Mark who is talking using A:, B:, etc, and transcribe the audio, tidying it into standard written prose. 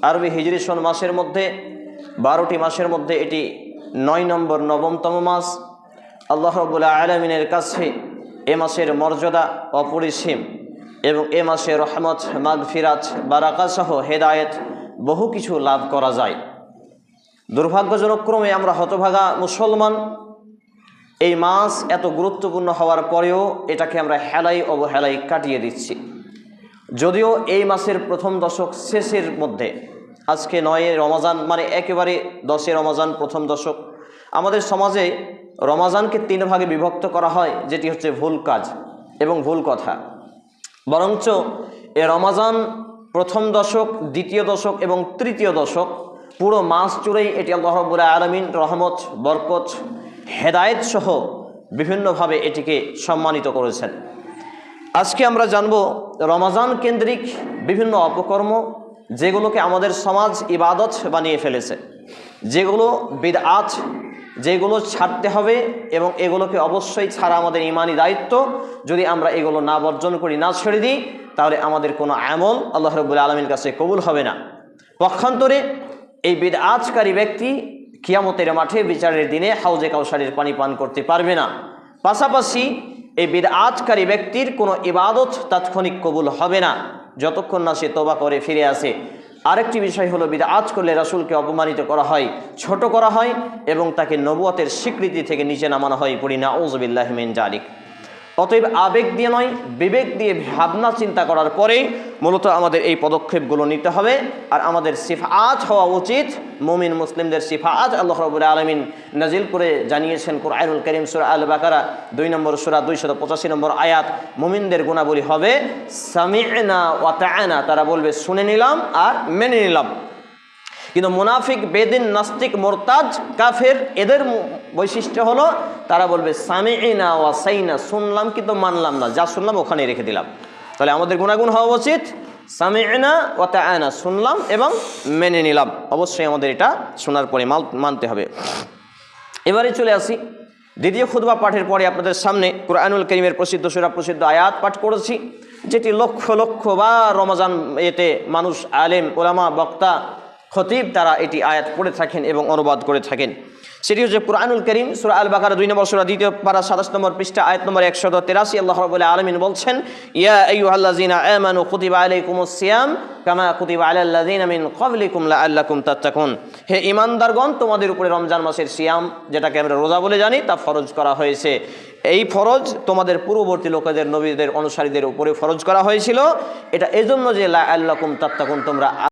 A: আরবি হিজরি সন মাসের মধ্যে 12টি মাসের মধ্যে এটি 9 নম্বর 9তম মাস। আল্লাহ রাব্বুল আলামিনের কাছে এ মাসের মর্যাদা অপরিসীম এবং এ মাসে রহমত, মাগফিরাত, বারাকাত সহ হেদায়েত বহু কিছু লাভ করা যায়। দুর্ভাগ্যজনক ক্রমে আমরা হতভাগা মুসলমান এই মাস এত গুরুত্বপূর্ণ হওয়ার পরেও এটাকে আমরা হেলাই অবহেলাই কাটিয়ে দিচ্ছি। যদিও এই মাসের প্রথম দশক শেষের মধ্যে, আজকে 9 রমজান মানে একেবারে 10 রমজান প্রথম দশক। আমাদের সমাজে রমজানকে 3 ভাগে বিভক্ত করা হয়, যেটি হচ্ছে ভুল কাজ এবং ভুল কথা। বরঞ্চ এ রমজান প্রথম দশক, দ্বিতীয় দশক এবং তৃতীয় দশক পুরো মাস জুড়েই এটি আল্লাহ রাব্বুল আলামিন রহমত, বরকত, হেদায়েত সহ বিভিন্নভাবে এটিকে সম্মানিত করেছেন। আজকে আমরা জানব রমজান কেন্দ্রিক বিভিন্ন অপকর্ম, যেগুলোকে আমাদের সমাজ ইবাদত বানিয়ে ফেলেছে, যেগুলো বিদআত, যেগুলো ছাড়তে হবে এবং এগুলোকে অবশ্যই ছাড়া আমাদের ঈমানি দায়িত্ব। যদি আমরা এগুলো না বর্জন করি, না ছেড়ে দিই, তাহলে আমাদের কোনো আমল আল্লাহ রাব্বুল আলামিনের কাছে কবুল হবে না। পক্ষান্তরে এই বিদআতকারী ব্যক্তি কিয়ামতের মাঠে বিচারের দিনে হাউজে কাউসারের পানি পান করতে পারবে না। পাশাপাশি এই বিদআতকারী ব্যক্তির কোনো ইবাদত তাৎক্ষণিক কবুল হবে না যতক্ষণ না সে তওবা করে ফিরে আসে। আরেকটি বিষয় হলো, বিদআত করলে রাসূলকে অপমানিত করা হয়, ছোট করা হয় এবং তাকে নবুয়তের স্বীকৃতি থেকে নিচে নামানো হয়। পড়ি নাউযু বিল্লাহি মিন যালিক। অতএব আবেগ দিয়ে নয়, বিবেক দিয়ে ভাবনা চিন্তা করার পরেই মূলত আমাদের এই পদক্ষেপগুলো নিতে হবে। আর আমাদের সিফাত হওয়া উচিত মুমিন মুসলিমদের সিফাত আল্লাহ রাব্বুল আলামিন নাজিল করে জানিয়েছেন কুরআনুল কারীম সূরা আল বাকারা 2 নম্বর সূরা 285 নম্বর আয়াত। মুমিনদের গুণাবলী হবে সামি'না ওয়া তা'না, তারা বলবে শুনে নিলাম আর মেনে নিলাম। কিন্তু মুনাফিক, বেদিন, নাস্তিক, মুরতাদ, কাফের এদের বৈশিষ্ট্য হলো তারা বলবে সামি'না ওয়া সাইনা, শুনলাম কিন্তু মানলাম না, যা শুনলাম ওখানে রেখে দিলাম। তাহলে আমাদের গুণাগুণ হওয়া উচিত সামি'না ওয়া তা'না, শুনলাম এবং মেনে নিলাম। অবশ্যই আমাদের এটা শোনার পরে মানতে হবে। এবারে চলে আসি দ্বিতীয় খুতবা পাঠের পরে আপনাদের সামনে কুরআনুল কারীমের প্রসিদ্ধ সূরা, প্রসিদ্ধ আয়াত পাঠ করেছি, যেটি লক্ষ লক্ষ বা রমজান এতে মানুষ, আলেম, ওলামা, বক্তা, খতিব তারা এটি আয়াত পড়ে থাকেন এবং অনুবাদ করে থাকেন। সেটি হচ্ছে কুরআনুল কারীম সূরা আল বাকারা 2 নম্বর সূরা 2য় পারা 27 নম্বর পৃষ্ঠা আয়াত নম্বর 183। আল্লাহ রাব্বুল আলামিন বলছেন, ইয়া আইয়ুহাল্লাযীনা আমানু কুতিবা আলাইকুমুস সিয়াম কামা কুতিবা আলাল্লাযীনা মিন ক্বাবলিকুম লাআল্লাকুম তাত্তাকুন। হে ঈমানদারগণ, তোমাদের উপরে রমজান মাসের সিয়াম, যেটাকে আমরা রোজা বলে জানি, তা ফরজ করা হয়েছে। এই ফরজ তোমাদের পূর্ববর্তী লোকেদের, নবীদের অনুসারীদের উপরে ফরজ করা হয়েছিল। এটা এজন্য যে লাআল্লাকুম তাত্তাকুন, তোমরা